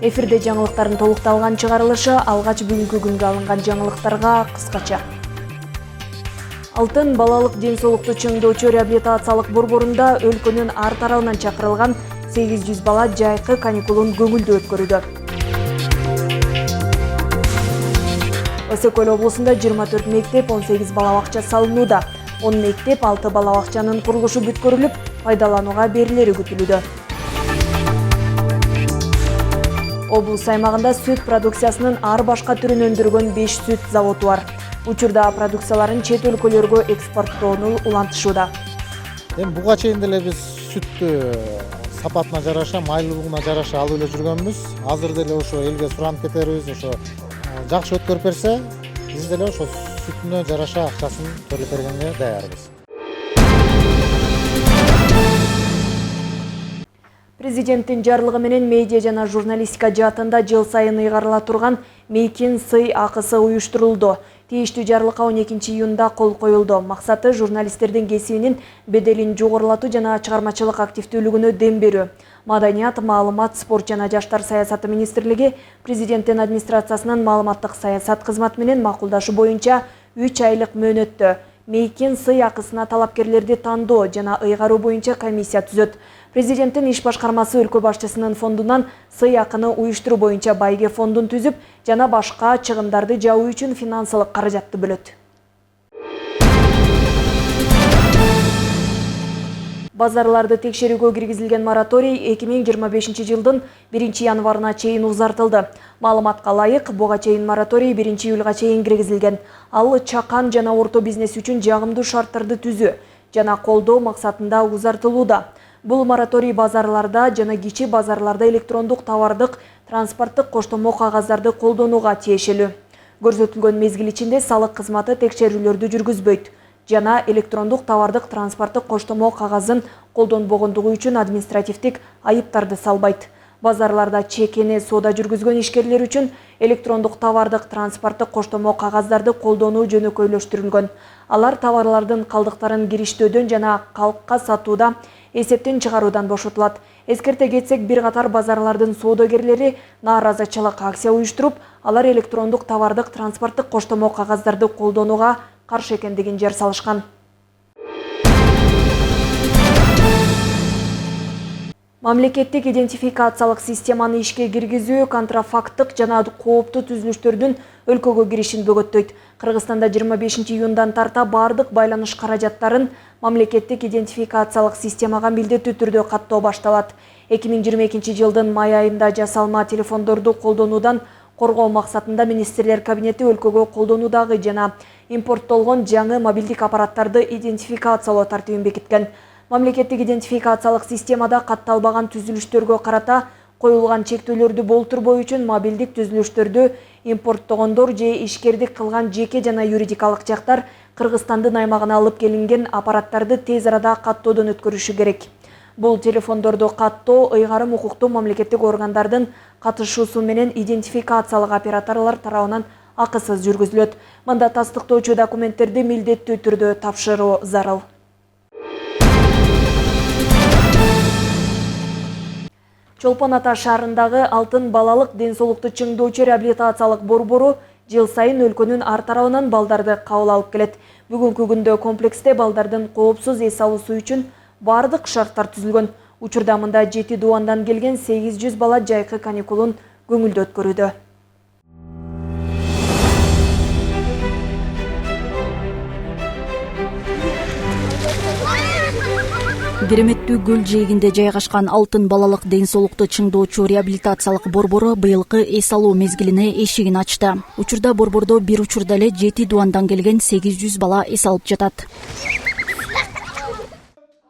Эфирде жаңылыктардын толукталган чыгарылышы алгач бүгүнкү күнгө алынган жаңылыктарга кыскача. Алтын балалык ден соолукту чыңдоочу реабилитациялык борборунда өлкөнүн ар тарабынан чакырылган 800 бала жайкы каникулун көңүлдүү өткөрүүдө. Өсөкөл облусунда 24 мектеп 18 бала бакча салынууда. 10 мектеп 6 бала бакчанын курулушу бүткөрүлүп, пайдаланууга берилери күтүлүүдө. Облус аймагында сүт продукциясынын ар башка түрүн өндүргөн 5 сүт заводу бар. Учурда продукцияларын чет өлкөлөргө экспорттоону улантышууда. Буга чейин деле биз сүттү сапатына жараша, майлуулугуна жараша алып эле жүргөнбүз. Азыр деле ошо элге суранып кетербиз. Ошо жакшы өткөрүп берсе, биз деле ошо сүтүнө жараша акчасын төлөп бергенге даярбыз. Президенттин жарлыгы менен медиа жана журналистика жаатында жыл сайын ыйгарыла турган мейкин сый акысы уюштурулду. Тийиштүү жарлыкка 12 июнда кол коюлду. Максаты журналисттердин кесибинин беделин жогорулатуу жана чыгармачылык активдүүлүгүнө дем берүү. Маданият, маалымат, спорт жана жаштар саясаты министрлиги президенттин администрациясынын маалыматтык саясат кызматы менен макулдашуу боюнча 3 айлык мөөнөттө мейкин сый акысына талапкерлерди тандоо жана ыйгаруу боюнча комиссия түзөт. Президенттин иш башкармасы өлкө башчысынын фондунан сый акыны уюштуруу боюнча байге фондун түзүп жана башка чыгымдарды жабуу үчүн финансылык каражатты бөлөт. Базарларды текшерүүгө киргизилген мораторий 2025 жылдын 1 январына чейин узартылды. Маалыматка ылайык, буга чейин мораторий 1 июлга чейин киргизилген. Ал чакан жана орто бизнес үчүн жагымдуу шарттарды түзүү жана колдоо максатында узартылууда. Бул мораторий базарларда жана кичи базарларда электрондук товардык, транспорттук коштомо кагаздарды колдонууга тиешелүү. Көрсөтүлгөн мезгил ичинде салык кызматы текшерүүлөрдү жүргүзбөйт жана электрондук товардык, транспорттук коштомо кагазын колдонбогондугу үчүн административдик айыптарды салбайт. Базарларда чекене соода жүргүзгөн ишкерлер үчүн электрондук товардык, транспорттук коштомо кагаздарды колдонуу жөнөкөйлөштүрүлгөн. Алар товарлардын калдыктарын кириштөөдөн жана калкка сатууда эсептен чыгаруудан бошотулат. Эскерте кетсек, бир катар базарлардын соодагерлери нааразычылык акция уюштуруп, алар электрондук товардык, транспорттук коштомо кагаздарды колдонууга каршы экендигин жер салышкан. Мамлекеттик идентификациялык системаны ишке киргизүү контрафакттык жана кооптуу түзүлүштөрдүн өлкөгө киришин бөгөттөйт. Кыргызстанда 25 июндан тарта бардык байланыш каражаттарын мамлекеттик идентификациялык системага милдеттүү түрдө каттоо башталат. 2022 жылдын май айында жасалма телефондорду колдонуудан коргоо максатында министрлер кабинети өлкөгө колдонуудагы жана импорттолгон жаңы мобилдик аппараттарды идентификациялоо тартибин бекиткен. Мамлекеттик идентификациялык системада катталбаган түзүлүштөргө карата коюлган чектөөлөрдү болтурбоо үчүн мобилдик түзүлүштөрдү импорттогондор же ишкердик кылган жеке жана юридикалык жактар Кыргызстандын аймагына алып келинген аппараттарды тез арада каттоодон өткөрүшү керек. Бул телефондорду каттоо ыйгарым укуктуу мамлекеттик органдардын катышуусу менен идентификациялык операторлор тарабынан акысыз жүргүзүлөт. Мында тастыктоочу документтерди милдеттүү түрдө тапшыруу зарыл. Чолпон Ата шаарындагы Алтын балалык ден соолукту чыңдоочу реабилитациялык борбору жыл сайын өлкөнүн ар тарабынан балдарды кабыл алып келет. Бүгүнкү күндө комплексте балдардын коопсуз эс алуусу үчүн бардык шарттар түзүлгөн. Учурда мында 7 дубандан келген 800 бала жайкы каникулун көңүлдүү өткөрүүдө. Кереметтүү көл жээгинде жайгашкан Алтын балалык ден соолукту чыңдоочу реабилитациялык борбору быйылкы эс алуу мезгилине эшигин ачты. Учурда борбордо бир учурда эле 7 дубандан келген 800 бала эс алып жатат.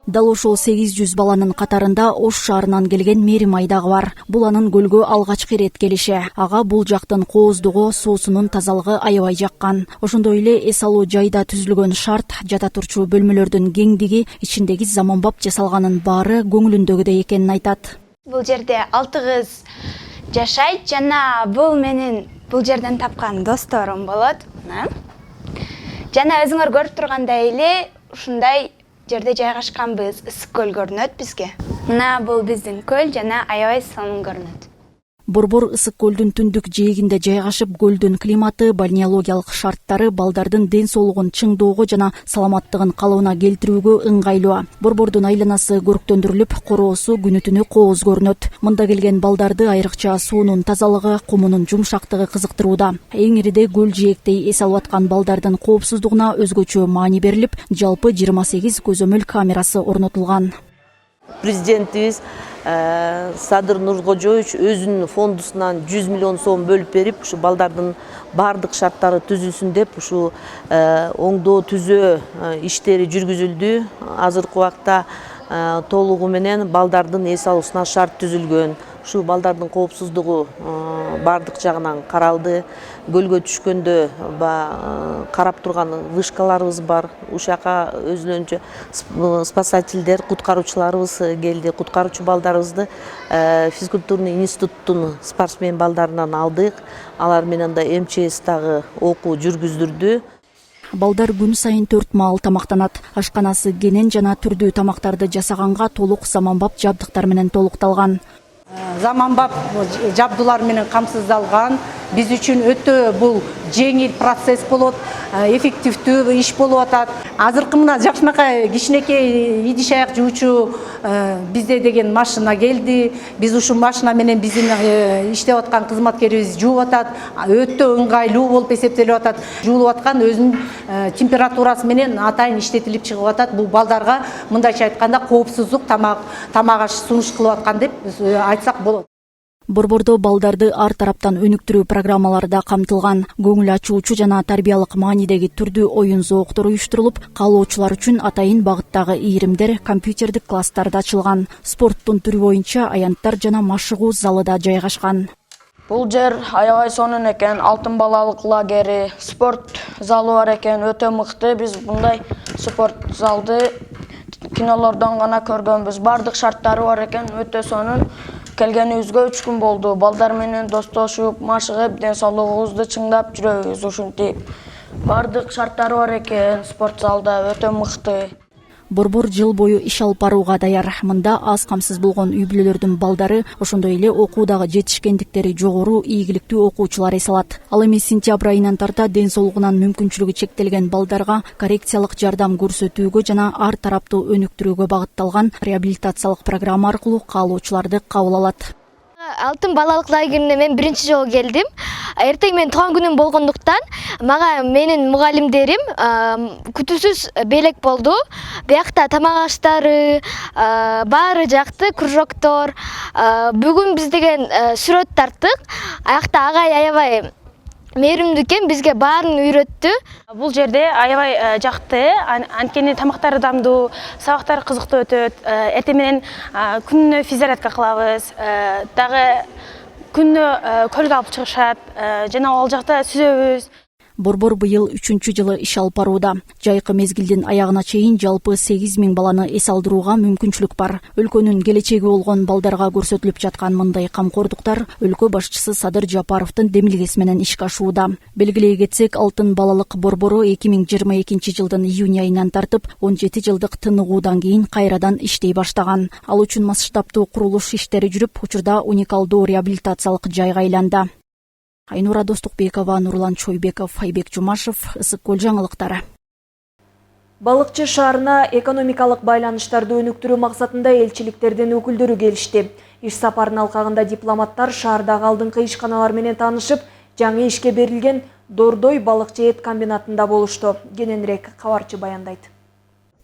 Дал ошол 800 баланын катарында Ош шаарынан келген Меримай дагы бар. Бул анын көлгө алгачкы ирет келиши. Ага бул жактын кооздугу, суусунун тазалыгы аябай жаккан. Ошондой эле эс алуу жайда түзүлгөн шарт, жата турчу бөлмөлөрдүн кеңдиги, ичиндеги заманбап жасалганын баары көңүлүндөгүдөй экенин айтат. Бул жерде 6 кыз жашайт жана бул менин бул жерден тапкан досторум болот. Жана өзүңөр көрүп тургандай эле ушундай жерде жайгашканбыз. Ысык көл көрүнөт бизге. Мына бул биздин көл жана аябай сонун көрүнөт. Борбор ысык көлдүн түндүк жээгинде жайгашып, көлдүн климаты, балнеологиялык шарттары балдардын ден соолугун чыңдоого жана саламаттыгын калыбына келтирүүгө ыңгайлуу. Борбордун айланасы көрктөндүрүлүп, короосу күнү түнү кооз көрүнөт. Мында келген балдарды айрыкча суунун тазалыгы, кумунун жумшактыгы кызыктырууда. Эң ириде көл жээктей эс алып аткан балдардын коопсуздугуна өзгөчө маани берилип, жалпы 28 көзөмөл камерасы орнотулган. Президентибиз Садыр Нуркожоевич өзүнүн фондусунан 100 миллион сом бөлүп берип, ушу балдардын баардык шарттары түзүлсүн деп, ушу оңдоо түзөө иштери жүргүзүлдү. Азыркы убакта толугу менен балдардын эс алуусуна шарт түзүлгөн. Ушу балдардын коопсуздугу баардык жагынан каралды. Көлгө түшкөндө карап турган вышкаларыбыз бар. Ушака өзүнчө спасательдер, куткаруучуларыбыз келди. Куткаруучу балдарыбызды физкультурный институттун спортсмен балдарынан алдык. Алар менен да МЧС дагы окуу жүргүздүрдү. Балдар күн сайын 4 маал тамактанат. Ашканасы кенен жана түрдүү тамактарды жасаганга толук заманбап жабдыктар менен толукталган. Заманбап жабдуулар менен камсыздалган. Биз үчүн өтө бул жеңил процесс болот, эффективдүү иш болуп атат. Азыркы мына жакшынакай кичинекей идиш аяк жуучу бизде деген машина келди. Биз ушул машина менен биздин иштеп аткан кызматкерибиз жууп атат. Өтө ыңгайлуу болуп эсептелип атат. Жуулуп аткан өзүнүн температурасы менен атайын иштетилип чыгып атат. Бул балдарга мындайча айтканда коопсуздук тамак аш сунуш кылып аткан деп айтсак болот. Борбордо балдарды ар тараптан өнүктүрүү программалары да камтылган. Көңүл ачуучу жана тарбиялык маанидеги түрдүү оюн зооктор уюштурулуп, каалоочулар үчүн атайын багыттагы ийримдер, компьютердик класстар да ачылган. Спорттун түрү боюнча аянттар жана машыгуу залы да жайгашкан. Бул жер аябай сонун экен, алтын балалык лагери, спорт залы бар экен, өтө мыкты. Биз мындай спорт залды кинолордон гана көргөнбүз. Бардык шарттары бар экен, өтө сонун. Келгенибизге 3 күн болду. Балдар менен достошуп, машыгып, ден соолугубузду чыңдап жүрөбүз ушинтип. Бардык шарттары бар экен, спорт залда өтө мыкты. Борбор жыл бою иш алып барууга даяр. Мында аз камсыз болгон үй бүлөлөрдүн балдары, ошондой эле окуудагы жетишкендиктери жогору, ийгиликтүү окуучулар эс алат. Ал эми сентябрь айынан тарта ден соолугунан мүмкүнчүлүгү чектелген балдарга коррекциялык жардам көрсөтүүгө жана ар тараптуу өнүктүрүүгө багытталган реабилитациялык программа аркылуу каалоочуларды кабыл алат. Алтын балалык лагерине мен биринчи жолу келдим. Эртең менин тууган күнүм болгондуктан мага менин мугалимдерим күтүүсүз белек болду. Биякта тамак аштары баары жакты, кружоктор. Бүгүн биз деген сүрөт тарттык. Аякта агай аябай мээримдүү экен, бизге баарын үйрөттү. Бул жерде аябай жакты, анткени тамактары дамдуу, сабактар кызыктуу өтөт. Эртең менен күнүнө физзарядка кылабыз. Дагы күнүнө көлгө алып чыгышат, жана ал жакта сүзөбүз. Борбор быйыл 3-чү жылы иш алып барууда. Жайкы мезгилдин аягына чейин жалпы 8000 баланы эс алдырууга мүмкүнчүлүк бар. Өлкөнүн келечеги болгон балдарга көрсөтүлүп жаткан мындай камкордуктар өлкө башчысы Садыр Жапаровдун демилгеси менен ишке ашууда. Белгилей кетсек, Алтын балалык борбору 2022 жылдын июнь айынан тартып 17 жылдык тыныгуудан кийин кайрадан иштей баштаган. Ал үчүн масштабтуу курулуш иштери жүрүп, учурда уникалдуу реабилитациялык жайга айланды. Айнура Достукбекова, Нурлан Чойбеков, Айбек Жумашев, Ысык көл жаңылыктары. Балыкчы шаарына экономикалык байланыштарды өнүктүрүү максатында элчиликтердин өкүлдөрү келишти. Иш сапарынын алкагында дипломаттар шаардагы алдыңкы ишканалар менен таанышып, жаңы ишке берилген Дордой балыкчы эт комбинатында болушту. Кененирээк кабарчы баяндайт.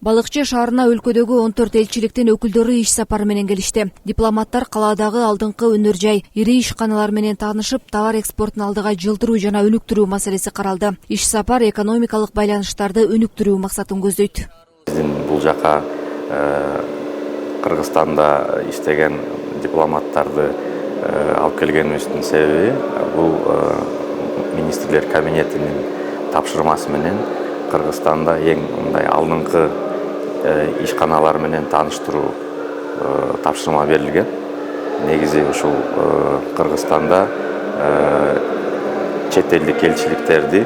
Балыкчы шаарына өлкөдөгү 14 элчиликтин өкүлдөрү иш сапары менен келишти. Дипломаттар калаадагы алдыңкы өнөр жай, ири ишканалар менен таанышып, товар экспортун алдыга жылдыруу жана өнүктүрүү маселеси каралды. Иш сапар экономикалык байланыштарды өнүктүрүү максатын көздөйт. Биздин бул жака Кыргызстанда иштеген дипломаттарды алып келгенибиздин себеби бул министрлер кабинетинин тапшырмасы менен Кыргызстанда эң мындай алдыңкы ишканалар менен тааныштыруу тапшырма берилген. Негизи ушул Кыргызстанда чет элдик элчиликтерди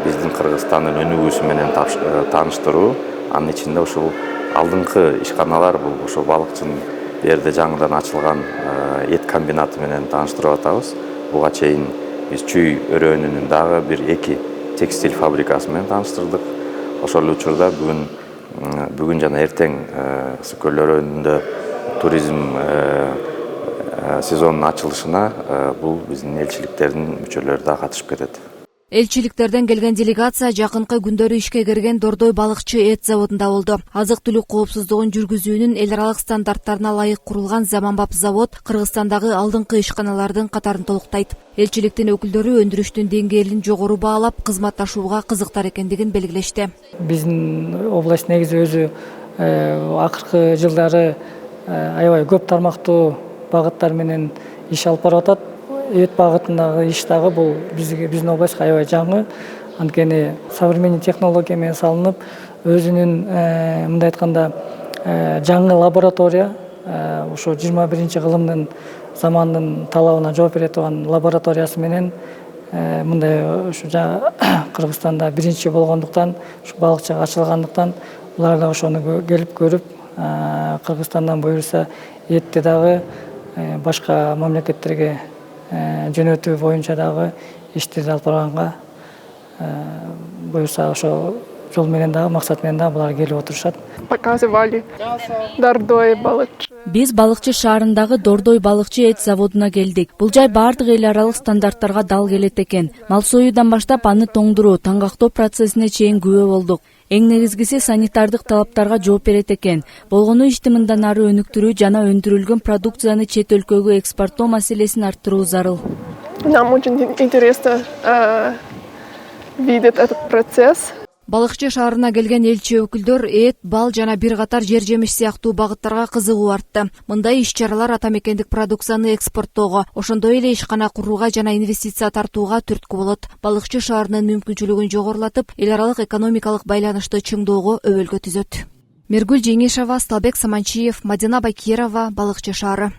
биздин Кыргызстандын өнүгүүсү менен тааныштыруу, анын ичинде ушул алдыңкы ишканалар бул ошо балыкчынын жерде жаңыдан ачылган эт комбинаты менен тааныштырып атабыз. Буга чейин биз чүй өрөөнүнүн дагы бир 2 текстиль фабрикасы менен тааныштырдык. Ошол учурда бүгүн жана эртең Сүкөл өрөөнүндө туризм сезонунун ачылышына бул биздин элчиликтердин мүчөлөрү да катышып кетет. Элчиликтерден келген делегация жакынкы күндөрү ишке кирген Дордой балыкчы эт заводунда болду. Азык-түлүк коопсуздугун жүргүзүүнүн эл аралык стандарттарына ылайык курулган заманбап завод Кыргызстандагы алдыңкы ишканалардын катарын толуктайт. Элчиликтин өкүлдөрү өндүрүштүн деңгээлин жогору баалап, кызматташууга кызыктар экендигин белгилешти. Биздин область негизи өзү акыркы жылдары аябай көп тармактуу багыттар менен иш алып барып атат. Эт багытындагы иш дагы бул биздин областка аябай жаңы. Анткени современный технология менен салынып, өзүнүн мындай айтканда жаңы лаборатория, ошо 21 кылымдын заманынын талабына жооп бере турган лабораториясы менен мындай ушу Кыргызстанда биринчи болгондуктан, ушу балыкчыга ачылгандыктан булар да ошону келип көрүп, Кыргызстандан буюрса этти дагы башка мамлекеттерге жөнөтүү боюнча дагы иштерди алып барганга буюрса ошо жол менен дагы максат менен дагы булар келип отурушат. Показывали Дордой балыкчы. Биз балыкчы шаарындагы Дордой балыкчы эт заводуна келдик. Бул жай баардык эл аралык стандарттарга дал келет экен. Мал союудан баштап аны тоңдуруу, таңгактоо процессине чейин күбө болдук. Эң негизгиси санитардык талаптарга жооп берет экен. Болгону ишти мындан ары өнүктүрүү жана өндүрүлгөн продукцияны чет өлкөгө экспорттоо маселесин арттыруу зарыл. Нам очень интересно видеть этот процесс. Балыкчы шаарына келген элчи өкүлдөр эт, бал жана бир катар жер жемиш сыяктуу багыттарга кызыгуу артты. Мындай иш-чаралар ата мекендик продукцияны экспорттоого, ошондой эле ишкана курууга жана инвестиция тартууга түрткү болот. Балыкчы шаарынын мүмкүнчүлүгүн жогорулатып, эл аралык экономикалык байланышты чыңдоого өбөлгө түзөт. Мергүл Жеңишева, Сталбек Саманчиев, Мадина Байкерова, Балыкчы шаары.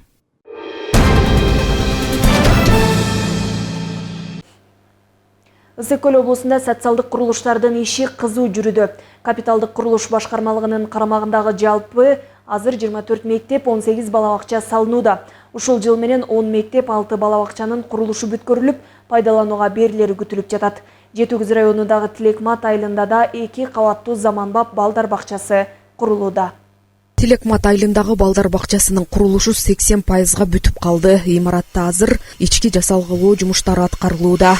Ысык-Көл облусунда социалдык курулуштардын иши кызуу жүрүүдө. Капиталдык курулуш башкармалыгынын карамагындагы жалпы азыр 24 мектеп, 18 бала бакча салынууда. Ушул жыл менен 10 мектеп, 6 бала бакчанын курулушу бүткөрүлүп, пайдаланууга берилери күтүлүп жатат. Жети-Күз районундагы Тилекмат айылында да 2 кабаттуу заманбап балдар бакчасы курулууда. Тилекмат айылындагы балдар бакчасынын курулушу 80% бүтүп калды. Имаратта азыр ички жасалгылоо жумуштары аткарылууда.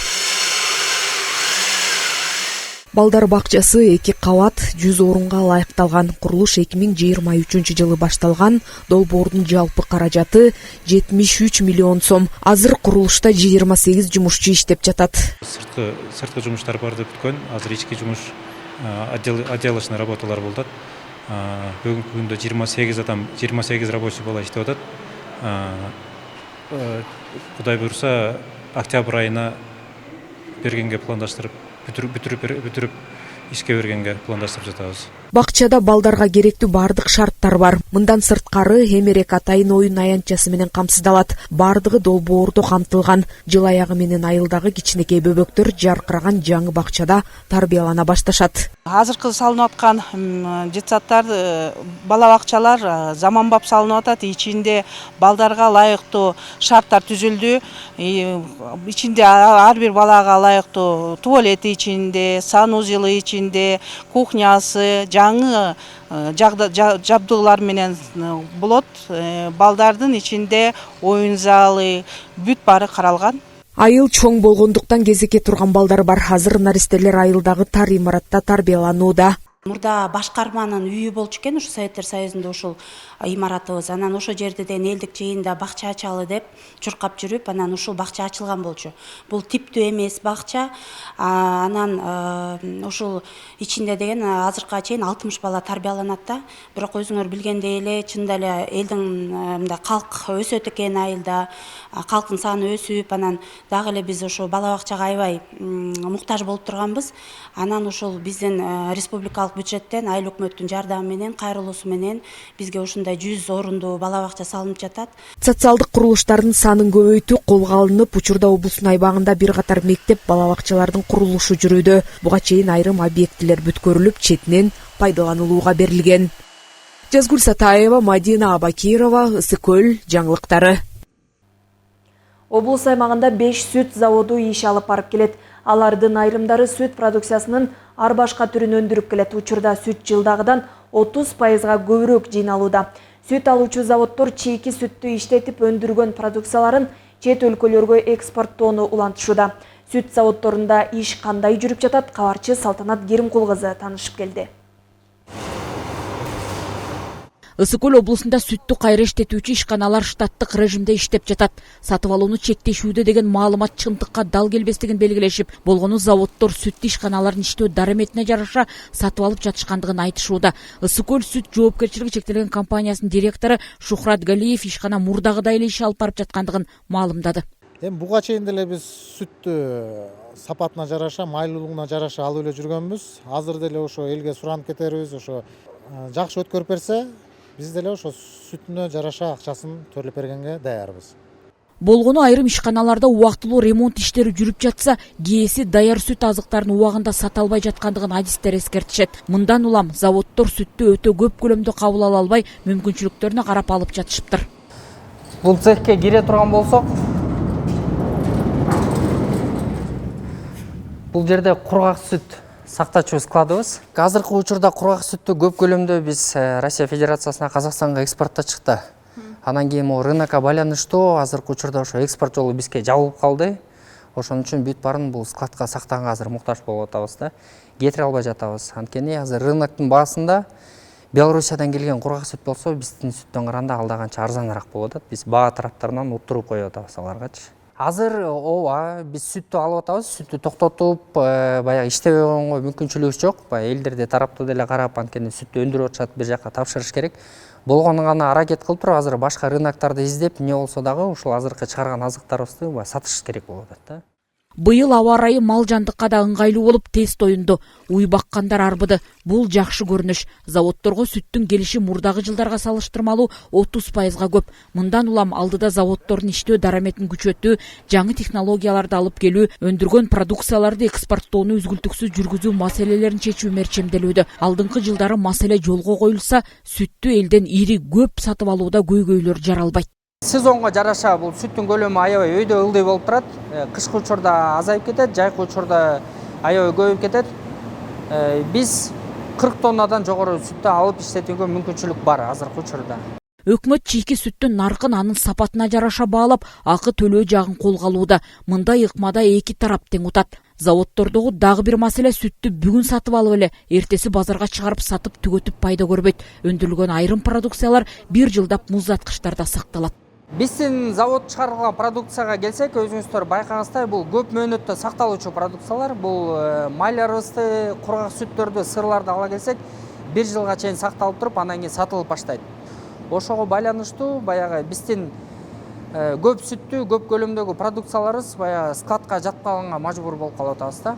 Балдар бакчасы 2 кабат 100 орунга ылайыкталган. Курулуш 2023 жылы башталган. Долбоордун жалпы каражаты 73 миллион сом. Азыр курулушта 28 жумушчу иштеп жатат. Сырткы жумуштар барды бүткөн. Азыр ички жумуш отделочный работалар болот. Бүгүнкү күндө 28 рабочий бала иштеп атат. Кудай буйрса, октябрь айына бергенге пландаштырып бүтүрүп ишке бергенге пландаштырып жатабыз. Бакчада балдарга керектүү бардык шарттар бар. Мындан сырткары эмерек атайын оюн аянтчасы менен камсыздалат. Бардыгы долбоордо камтылган. Жыл аягы менен айылдагы кичинекей бөбөктөр жаркыраган жаңы бакчада тарбиялана башташат. Азыркы салынып аткан детсадтар, бала бакчалар заманбап салынып атат. Ичинде балдарга ылайыктуу шарттар түзүлдү. Ичинде ар бир балага ылайыктуу туалети ичинде, санузелы ичинде, кухнясы, жаңы жабдуулар менен болот. Балдардын ичинде оюн залы бүт баары каралган. Айыл чоң болгондуктан кезекке турган балдар бар. Азыр наристелер айылдагы тар имаратта тарбияланууда. Мурда башкарманын үйү болчу экен, ушу Советтер Союзунда ушул имаратыбыз. Анан ошо жерден элдик жыйында бакча ачалы деп чуркап жүрүп, анан ушул бакча ачылган болчу. Бул типтүү эмес бакча. Анан ушул ичинде деген азыркыга чейин 60 бала тарбияланат да. Бирок өзүңөр билгендей эле, чында эле элдин калк өсөт экен айылда. Калктын саны өсүп, анан дагы эле биз ошо бала бакчага аябай муктаж болуп турганбыз. Анан ушул биздин республикалык бюджеттен айыл өкмөттүн жардамы менен, кайрылуусу менен бизге ушундай 100 орундуу бала бакча салынып жатат. Социалдык курулуштардын санын көбөйтүү колго алынып, учурда облустун айбагында бир катар мектеп, бала бакчалардын курулушу жүрүүдө. Буга чейин айрым объектилер бүткөрүлүп, четинен пайдаланылууга берилген. Жазгүл Сатаева, Мадина Абакирова, Ысыкөл жаңылыктары. Облыс аймағында 5 сүт заводу иш алып барып келет. Алардын айрымдары сүт продукциясынын ар башка түрүн өндүрүп келет. Учурда сүт жылдагыдан 30%га көбүрөөк жыйналууда. Сүт алуучу заводдор чийки сүттү иштетип өндүргөн продукцияларын чет өлкөлөргө экспорттоону улантышууда. Сүт заводдорунда иш кандай жүрүп жатат? Кабарчы Салтанат Керимкул кызы таанышып келди. Ысыкөл облусунда сүттү кайра иштетүүчү ишканалар штаттык режимде иштеп жатат. Сатып алууну чектешүүдө деген маалымат чындыкка дал келбестигин белгилешип, болгону заводдор сүт ишканаларын иштөө дараметине жараша сатып алып жатышкандыгын айтышууда. Ысыкөл сүт жоопкерчилиги чектелген компаниясынын директору Шухрат Галиев ишкана мурдагыдай эле иш алып барып жаткандыгын маалымдады. Эми буга чейин деле биз сүттү сапатына жараша, майлуулугуна жараша алып эле жүргөнбүз. Азыр деле ошо элге суранып кетербиз, ошо жакшы өткөрүп берсе, биз деле ошо сүтүнө жараша акчасын төлөп бергенге даярбыз. Болгону айрым ишканаларда убактылуу ремонт иштери жүрүп жатса, кээси даяр сүт азыктарын убагында сата албай жаткандыгын адистер эскертишет. Мындан улам заводдор сүттү өтө көп көлөмдө кабыл ала албай, мүмкүнчүлүктөрүнө карап алып жатышыптыр. Бул цехке кире турган болсок, бул жерде кургак сүт сактачу складыбыз. Азыркы учурда кургак сүттү көп көлөмдө биз Россия Федерациясына, Казакстанга экспортточукта. Анан кийин рынокко байланыштуу азыркы учурда ошо экспорт жолу бизге жабылып калды. Ошон үчүн бүт баарын бул складка сактаганга азыр муктаж болуп атабыз да. Кетире албай жатабыз. Анткени азыр рыноктун баасында Белоруссиядан келген кургак сүт болсо, биздин сүттөн караганда алда канча арзаныраак болуп атат. Биз баа тараптарынан уттуруп коюп атабыз аларгачы. Азыр ооба биз сүттү алып атабыз, сүттү токтотуп, баягы иштебей койгонго мүмкүнчүлүгүбүз жок. Элдерде тараптуу деле карап, анткени сүттү өндүрүп атышат, бир жакка тапшырыш керек. Болгону гана аракет кылып туруп, азыр башка рыноктарды издеп, эмне болсо дагы ушул азыркы чыгарган азыктарыбызды сатыш керек болуп атат да. Быйыл аба ырайы мал жандыкка да ыңгайлуу болуп тест оюнду. Уй баккандар арбыды. Бул жакшы көрүнүш. Заводдорго сүттүн келиши мурдагы жылдарга салыштырмалуу 30%га көп. Мындан улам алдыда заводдордун иштөө дараметин күчөтүү, жаңы технологияларды алып келүү, өндүргөн продукцияларды экспорттоону үзгүлтүксүз жүргүзүү маселелерин чечүү мерчемделүүдө. Алдыңкы жылдары маселе жолго коюлса, сүттү элден ири көп сатып алууда көйгөйлөр жаралбайт. Сезонго жараша бул сүттүн көлөмү аябай өйдө ылдый болуп турат. Кышкы учурда азайып кетет, жайкы учурда аябай көбөйүп кетет. Биз 40 тоннадан жогору сүттү алып иштетүүгө мүмкүнчүлүк бар азыркы учурда. Өкмөт чийки сүттүн наркын анын сапатына жараша баалап, акы төлөө жагын колго алууда. Мындай ыкмада эки тарап тең утат. Заводдордогу дагы бир маселе сүттү бүгүн сатып алып эле, эртеси базарга чыгарып сатып түгөтүп пайда көрбөйт. Өндүрүлгөн айрым продукциялар бир жылдап муздаткычтарда сакталат. Биздин завод чыгарылган продукцияга келсек, өзүңүздөр байкагансыздай, бул көп мөөнөттө сакталуучу продукциялар. Бул майларыбызды, кургак сүттөрдү, сырларды ала келсек, бир жылга чейин сакталып туруп, анан кийин сатылып баштайт. Ошого байланыштуу баягы биздин көп сүттүү, көп көлөмдөгү продукцияларыбыз баягы складка жатканга мажбур болуп калып атабыз да.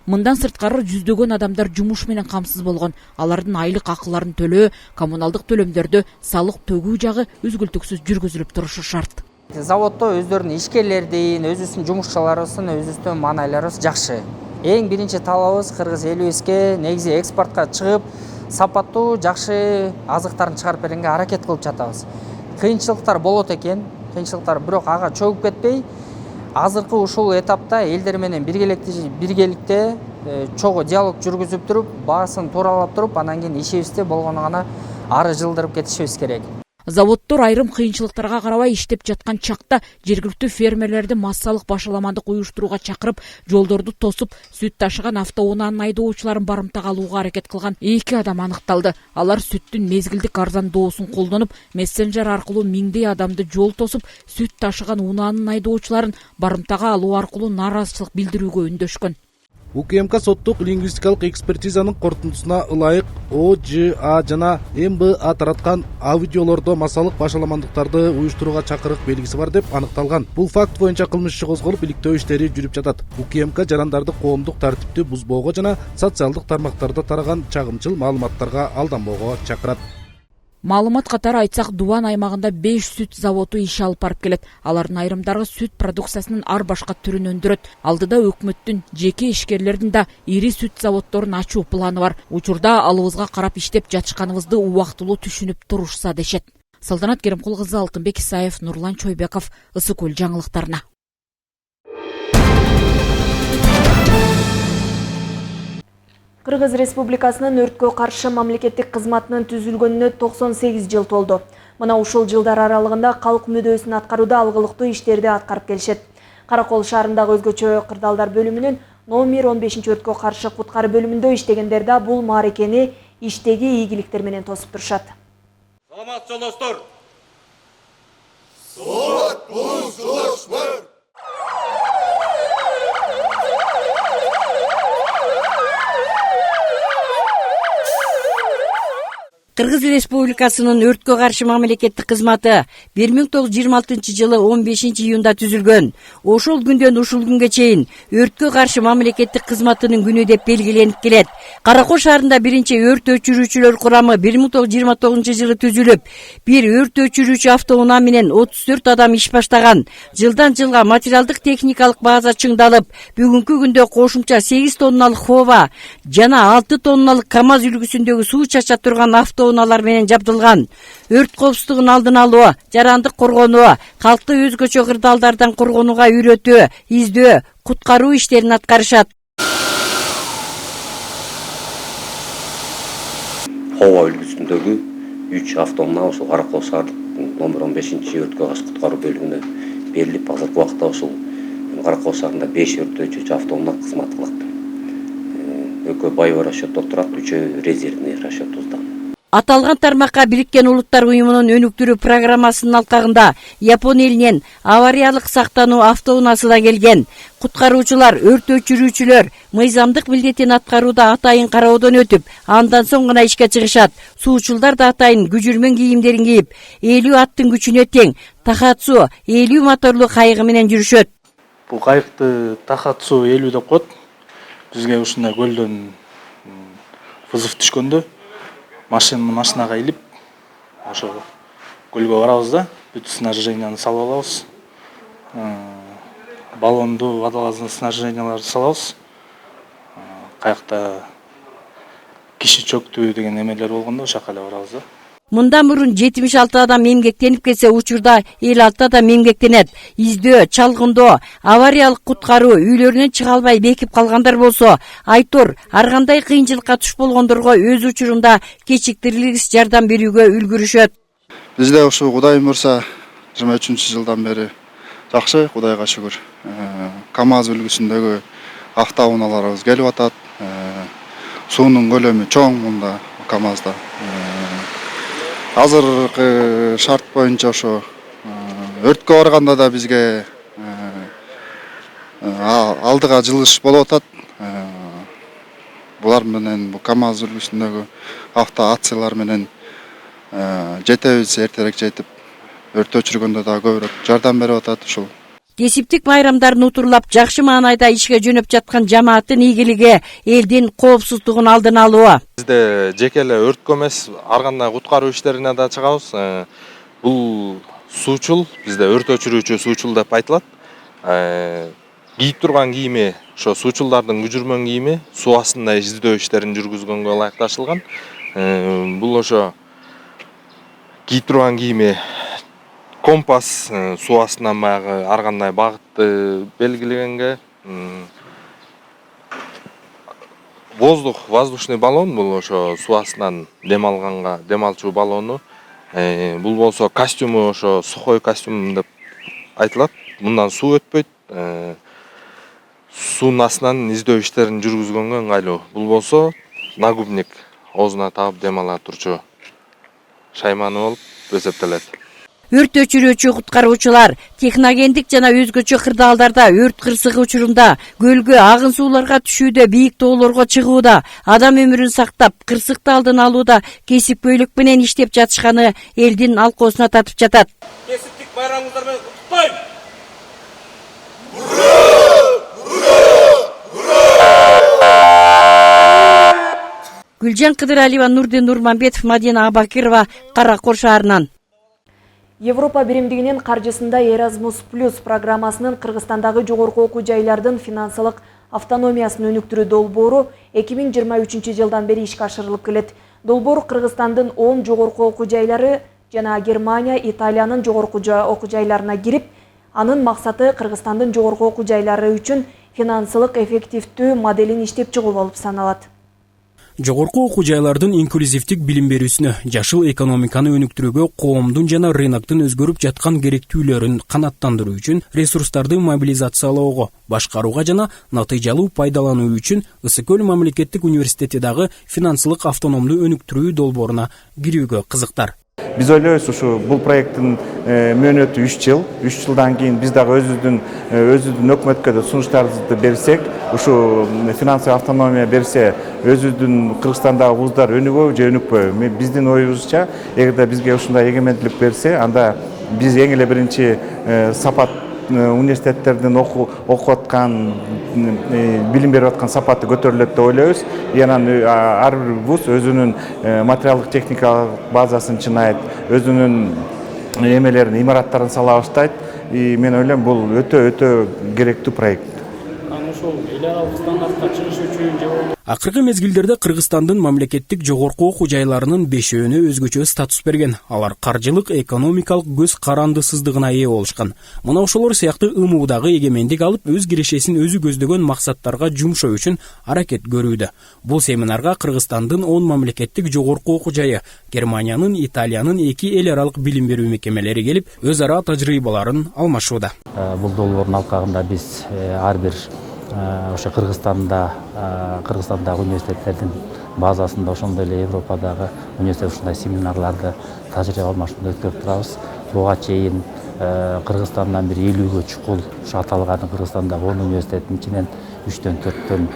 Мындан сырткары жүздөгөн адамдар жумуш менен камсыз болгон. Алардын айлык акыларын төлөө, коммуналдык төлөмдөрдү, салык төгүү жагы үзгүлтүксүз жүргүзүлүп турушу шарт. Заводдо өздөрүнүн ишкерлердин, өзүбүздүн жумушчуларыбыздын, өзүбүздүн маанайларыбыз жакшы. Эң биринчи талабыбыз кыргыз элибизге негизи экспортко чыгып, сапаттуу, жакшы азыктарын чыгарып бергенге аракет кылып жатабыз. Кыйынчылыктар болот экен, бирок ага чөгүп кетпей, азыркы ушул этапта элдер менен биргеликте чогуу диалог жүргүзүп туруп, баасын тууралап туруп, анан кийин ишибизди болгону гана ары жылдырып кетишибиз керек. Заводдор айрым кыйынчылыктарга карабай иштеп жаткан чакта жергиликтүү фермерлерди массалык башаламандык уюштурууга чакырып, жолдорду тосуп, сүт ташыган автоунаанын айдоочуларын барымтага алууга аракет кылган 2 адам аныкталды. Алар сүттүн мезгилдик арзандоосун колдонуп, мессенджер аркылуу миңдей адамды жол тосуп, сүт ташыган унаанын айдоочуларын барымтага алуу аркылуу нааразычылык билдирүүгө үндөшкөн. УКМК соттук лингвистикалык экспертизанын корутундусуна ылайык ОЖА жана МБА тараткан аудиолордо массалык башаламандыктарды уюштурууга чакырык белгиси бар деп аныкталган. Бул факт боюнча кылмыш иши козголуп, иликтөө иштери жүрүп жатат. УКМК жарандарды коомдук тартипти бузбоого жана социалдык тармактарда тараган чагымчыл маалыматтарга алданбоого чакырат. Маалымат катары айтсак, Дубан аймагында 5 сүт заводу иш алып барып келет. Алардын айрымдары сүт продукциясынын ар башка түрүн өндүрөт. Алдыда өкмөттүн, жеке ишкерлердин да ири сүт заводдорун ачуу планы бар. Учурда алыбызга карап иштеп жатышканыбызды убактылуу түшүнүп турушса дешет. Салтанат Керимкул кызы, Алтынбек Исаев, Нурлан Чойбеков, Ысык Көл жаңылыктарына. Кыргыз Республикасынын өрткө каршы мамлекеттик кызматынын түзүлгөнүнө 98 жыл толду. Мына ушул жылдар аралыгында калк мүдөөсүн аткарууда алгылыктуу иштерди аткарып келишет. Каракол шаарындагы өзгөчө кырдаалдар бөлүмүнүн номер 15 өрткө каршы куткаруу бөлүмүндө иштегендер да бул маарекени иштеги ийгиликтер менен тосуп турушат. Саламат жолдоштор. Саламат болуңуз жолдоштор. Кыргыз Республикасынын өрткө каршы мамлекеттик кызматы 1926 жылы 15 июнда түзүлгөн. Ошол күндөн ушул күнгө чейин өрткө каршы мамлекеттик кызматынын күнү деп белгиленип келет. Каракол шаарында биринчи өрт өчүрүүчүлөр курамы 1929 жылы түзүлүп, бир өрт өчүрүүчү автоунаа менен 34 адам иш баштаган. Жылдан жылга материалдык техникалык база чыңдалып, бүгүнкү күндө кошумча 8 тонналык Хова жана 6 тонналык КАМАЗ үлгүсүндөгү суу чача турган автоунаалар менен жабдылган. Өрт коопсуздугун алдын алуу, жарандык коргонуу, калкты өзгөчө кырдаалдардан коргонууга үйрөтүү, издөө, куткаруу иштерин аткарышат. Хова үлгүсүндөгү 3 автоунаа ошол Каракол шаардык номер 15 өрткө каршы куткаруу бөлүмүнө берилип, азыркы убакта ошол Каракол шаарында 5 өрт өчүүчү автоунаа кызмат кылат. Экөө байбар расчетто турат, 3 резервный расчетубузда. Аталган тармакка Бириккен Улуттар уюмунун өнүктүрүү программасынын алкагында Япон элинен авариялык сактануу автоунаасы да келген. Куткаруучулар, өрт өчүрүүчүлөр мыйзамдык милдетин аткарууда атайын кароодон өтүп, андан соң гана ишке чыгышат. Суучулдар да атайын күжүрмөн кийимдерин кийип, 50 аттын күчүнө тең Тахатсу 50 моторлуу кайыгы менен жүрүшөт. Бул кайыкты Тахатсу 50 деп коет. Бизге ушундай көлдөн вызов түшкөндө машинага илип, ошо көлгө барабыз да, бүт снаряженияны салып алабыз. Баллонду, водолазный снаряженияларды салабыз. Каякта киши чөктү деген эмелер болгондо ошол жака эле барабыз да. Мындан мурун 76 адам эмгектенип келсе, учурда 56 адам эмгектенет. Издөө, чалгындоо, авариялык куткаруу, үйлөрүнөн чыга албай бекип калгандар болсо, айтор, ар кандай кыйынчылыкка туш болгондорго өз учурунда кечиктирилгис жардам берүүгө үлгүрүшөт. Бизде ушу Кудай мурса 23-жылдан бери жакшы, Кудайга шүгүр. КАМАЗ үлгүсүндөгү автоунааларыбыз келип атат. Суунун көлөмү чоң мында КАМАЗда. Азыркы шарт боюнча ошо өрткө барганда да бизге алдыга жылыш болуп атат. Булар менен бу КАМАЗ үлгүсүндөгү автоациялар менен жетебиз, эртерээк жетип, өрт өчүргөндө да көбүрөөк жардам берип атат ушул. Кесиптик майрамдарын утурлап, жакшы маанайда ишке жөнөп жаткан жамааттын ийгилиги элдин коопсуздугун алдын алуу. Бизде жеке эле өрткө эмес, ар кандай куткаруу иштерине да чыгабыз. Бул суучул, бизде өрт өчүрүүчү суучул деп айтылат. Кийип турган кийими, ошо суучулдардын күжүрмөн кийими, суу астында издөө иштерин жүргүзгөнгө ылайыкташылган. Бул ошо кийип турган кийими компас, суу астынан баягы ар кандай багытты белгилегенге, воздушный баллон, бул ошо суу астынан дем алганга, дем алчу баллону. Бул болсо костюму ошо сухой костюм деп айтылат. Мындан суу өтпөйт. Суунун астынан издөө иштерин жүргүзгөнгө ыңгайлуу. Бул болсо нагубник, оозуна тагып дем ала турчу шайманы болуп эсептелет. Өрт өчүрүүчү куткаруучулар техногендик жана өзгөчө кырдаалдарда өрт кырсыгы учурунда көлгө, агын сууларга түшүүдө, бийик тоолорго чыгууда, адам өмүрүн сактап, кырсыкты алдын алууда кесипкөйлүк менен иштеп жатышканы элдин алкоосуна татып жатат. Кесиптик байрамыңыздар менен куттуктайм. Гүлжан Кыдыралиева, Нурдин Нурманбетов, Мадина Абакирова, Каракол шаарынан. Европа биримдигинин каржысында Erasmus Plus программасынын Кыргызстандагы жогорку окуу жайлардын финансылык автономиясын өнүктүрүү долбоору 2023 жылдан бери ишке ашырылып келет. Долбоор Кыргызстандын 10 жогорку окуу жайлары жана Германия, Италиянын жогорку окуу жайларына кирип, анын максаты Кыргызстандын жогорку окуу жайлары үчүн финансылык эффективдүү моделин иштеп чыгуу болуп саналат. Жогорку окуу жайлардын инклюзивдик билим берүүсүнө, жашыл экономиканы өнүктүрүүгө, коомдун жана рыноктун өзгөрүп жаткан керектүүлөрүн канааттандыруу үчүн ресурстарды мобилизациялоого, башкарууга жана натыйжалуу пайдалануу үчүн Ысык Көл мамлекеттик университети дагы финансылык автономдуу өнүктүрүү долбооруна кирүүгө кызыктар. Biz ойлойбуз ушу бул проекттин мөөнөтү 3 жыл. 3 жылдан кийин биз дагы өзүбүздүн өкмөткө да сунуштарыбызды берсек, ушу финансылык автономия берсе, өзүбүздүн Кыргызстандагы вуздар өнүгөбү же өнүкпөбү? Биздин оюбузча, эгерде бизге ушундай эгемендүүлүк берсе, анда биз эң эле биринчи сапат университеттердин окуп аткан, билим берип аткан сапаты көтөрүлөт деп ойлойбуз. Анан ар бир вуз өзүнүн материалдык техникалык базасын чыңайт, өзүнүн эмелерин, имараттарын сала баштайт. Мен ойлойм, бул өтө керектүү проект. Акыркы мезгилдерде Кыргызстандын мамлекеттик жогорку окуу жайларынын 5-өөнө өзгөчө статус берген. Алар каржылык, экономикалык көз карандысыздыгына ээ болушкан. Мына ошолор сыяктуу ымуудагы эгемендик алып, өз кирешесин өзү көздөгөн максаттарга жумшоо үчүн аракет көрүүдө. Бул семинарга Кыргызстандын 10 мамлекеттик жогорку окуу жайы, Германиянын, Италиянын 2 эл аралык билим берүү мекемелери келип, өз ара тажрыйбаларын алмашууда. Бул долбоордун алкагында биз ар бир ошо Кыргызстандагы университеттердин базасында, ошондой эле Европадагы университет ушундай семинарларды тажрыйба алмашууну өткөрүп турабыз. Буга чейин Кыргызстандан бир 50гө чукул ушу аталган Кыргызстандагы 10 университеттин ичинен 3-төн 4төн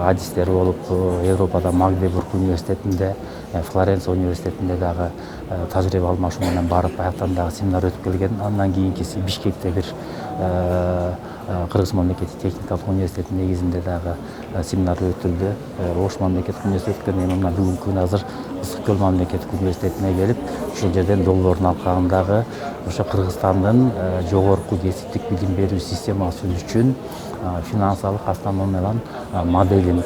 адистер болуп, Европада Магдебург университетинде, Флоренция университетинде дагы тажрыйба алмашуу менен барып, аяктан дагы семинар өтүп келген. Андан кийинкиси Бишкекте бир Кыргыз мамлекеттик техникалык университетинин негизинде дагы семинар өтүлдү. Ош мамлекеттик университети өткөн, мына бүгүнкү күнү азыр Ысык Көл мамлекеттик университетине келип, ушул жерден долбоордун алкагындагы ошо Кыргызстандын жогорку кесиптик билим берүү системасы үчүн финансылык автономиялан моделин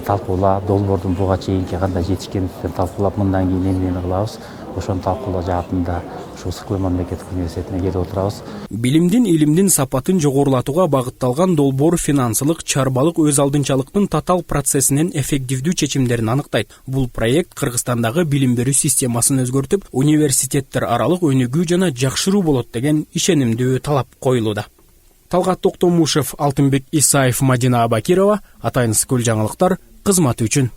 талкуулап, долбоордун буга чейинки кандай жетишкендиктерин талкуулап, мындан кийин эмнени кылабыз, ошону талкуулоо жаатында ушу Ысык Көл мамлекеттик университетине келип отурабыз. Билимдин, илимдин сапатын жогорулатууга багытталган долбоор финансылык, чарбалык өз алдынчалыктын татаал процессинен эффективдүү чечимдерин аныктайт. Бул проект Кыргызстандагы билим берүү системасын өзгөртүп, университеттер аралык өнүгүү жана жакшыруу болот деген ишенимдүү талап коюлууда. Талгат Токтомушев, Алтынбек Исаев, Мадина Абакирова, Атайын Ысык Көл жаңылыктар кызматы үчүн.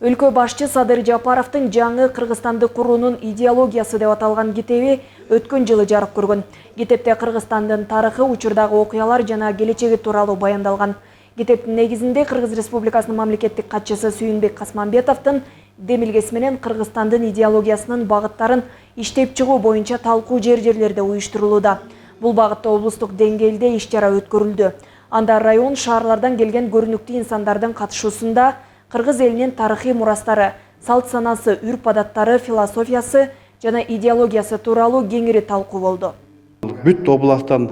Өлкө башчы Садыр Жапаровдун жаңы Кыргызстанды куруунун идеологиясы деп аталган китеби өткөн жылы жарык көргөн. Китепте Кыргызстандын тарыхы, учурдагы окуялар жана келечеги тууралуу баяндалган. Китептин негизинде Кыргыз Республикасынын мамлекеттик катчысы Сүйүнбек Касманбетовдун демилгеси менен Кыргызстандын идеологиясынын багыттарын иштеп чыгуу боюнча талкуу жерлерде уюштурулууда. Бул багытта облустук деңгээлде иш-чара өткөрүлдү. Анда район, шаарлардан келген көрүнүктүү инсандардын катышуусунда Кыргыз элинин тарыхый мурастары, салт санасы, үрп-адаттары, философиясы жана идеологиясы тууралуу кеңири талкуу болду. Бүт областтан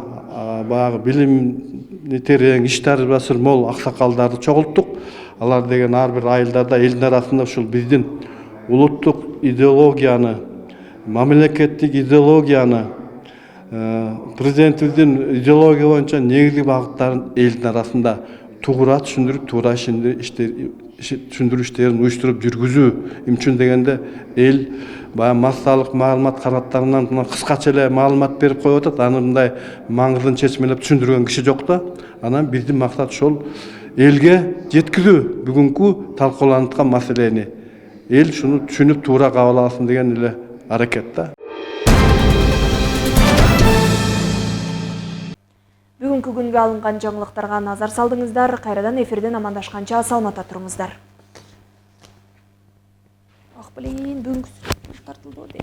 баягы билимди терең, иш тажрыйбасы мол аксакалдарды чогулттук. Алар деген ар бир айылдарда элдин арасында ушул биздин улуттук идеологияны, мамлекеттик идеологияны, президентибиздин идеология боюнча негизги багыттарын элдин арасында туура түшүндүрүп, туура түшүндүрүү иштерин уюштуруп жүргүзүү үчүн дегенде эл баягы массалык маалымат караттарынан кыскача эле маалымат берип коюп атат. Аны мындай маңызын чечмелеп түшүндүргөн киши жок да. Анан биздин максат ошол элге жеткизүү, бүгүнкү талкууланып маселени. Эл шуну түшүнүп туура кабыл алсын деген эле аракет да. Бүгүнкү күнгө алынган жаңылыктарга назар салдыңыздар. Кайрадан эфирден амандашканча саламатта туруңуздар. Ак билейин бүгүнкү тартылды.